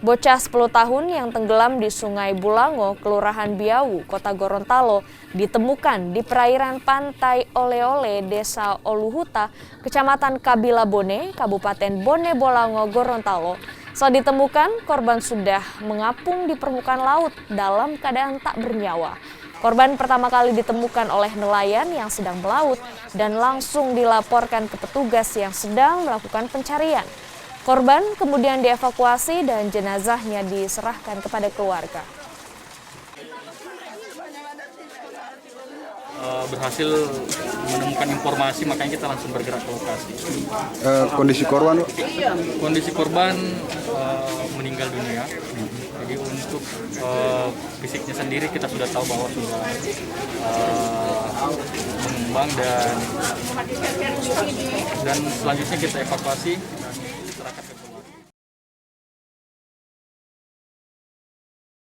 Bocah 10 tahun yang tenggelam di Sungai Bulango, Kelurahan Biawu, Kota Gorontalo, ditemukan di perairan pantai Ole-Ole, Desa Oluhuta, Kecamatan Kabilabone, Kabupaten Bone Bolango, Gorontalo. Saat ditemukan, korban sudah mengapung di permukaan laut dalam keadaan tak bernyawa. Korban pertama kali ditemukan oleh nelayan yang sedang melaut dan langsung dilaporkan ke petugas yang sedang melakukan pencarian. Korban kemudian dievakuasi dan jenazahnya diserahkan kepada keluarga. Berhasil menemukan informasi, makanya kita langsung bergerak ke lokasi. Kondisi korban? Kondisi korban meninggal dunia. Jadi untuk fisiknya sendiri kita sudah tahu bahwa sudah mengembang dan selanjutnya kita evakuasi